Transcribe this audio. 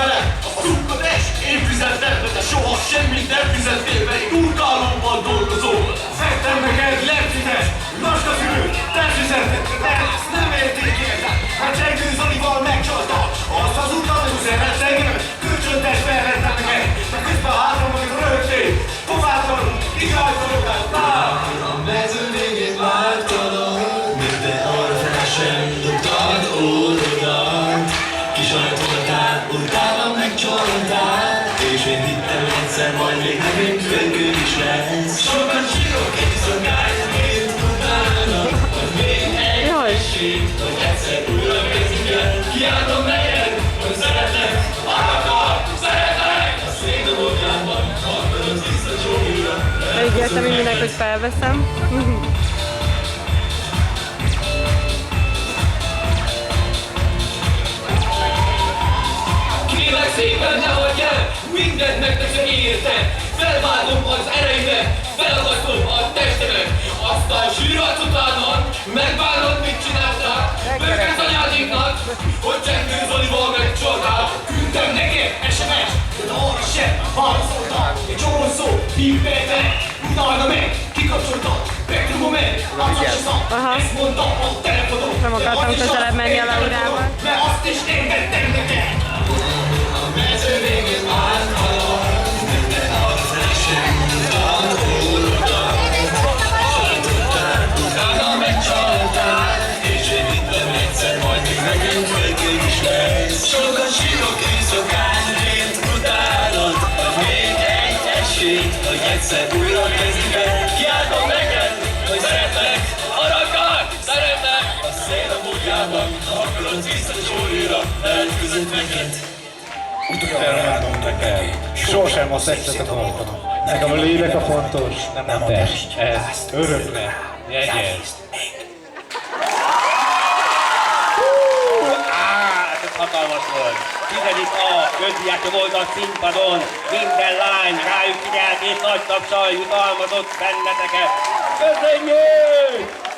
velem, a szukkodás évtizedben, de soha semmit nem fizettél be, egy urkálóban dolgozó. Szedtem neked leptidet, laskafülő, testvizetet, de ezt nem érték értem. Hát Csengő Zolival megcsalta, azt az utat üzenet engem, kölcsöntes felvettem neked, de közben hátra majd rögtél, pofátlanul, igazolódás, A mező végén vártalak, de arra fel sem tudtad órodat. Kisajtoltál, utána megcsaltál, és én hittem egyszer majd még megint kölkő is lesz. Sokan sírok éjszakány, mint utána, hogy még egy esély, hogy egyszer újra kezdjük el. Kiáltom neked, hogy szeretlek, akar, szeretlek, a szél a bogyában, akarod vissza csókra. Megígértem mindenkinek, hogy felveszem. Kérlek szépen ne hagyj el, mindent megteszek érted. Felvágom az ereimet, felagasztom a testemet. Azt a sűrarc utánon megbánod, mit csináltál. Bőkesz anyádéknak, hogy Csengő Zolival megcsaltál. Küldtem neked SMS, de arra sem válaszoltál. Egy csomó szó, hívbejtek, utána meg, kikapcsoltad. Bekrugom el, látszatosat, ezt mondta a telefonon. Nem akartam közelebb menni a Laurával. Mert azt is engedtem neked. A mező végén áthalad, de arra fel sem tudtad órodat. Sajtoltál, utána megcsaltál, és én hittem egyszer majd még megint kölkő is lesz. Sokat sírok éjszakánként utálod, hogy még egy esély, hogy egyszer újra kezdjük el. Kiáltom neked, hogy szeretlek, arakar, szeretlek, a szél a múltjában, akarod visszacsúrira, elközött neked. Utoljára elmondtak el. Sosem a szexet akartam. Nekem a lélek a fontos, nem a test. Ez örökre. Jegyez. Ez hatalmas volt. 10. A közdiákja volt a színpadon. Minden lány rájuk figyelt és nagy tapsal jutalmazott benneteket. Köszönjük!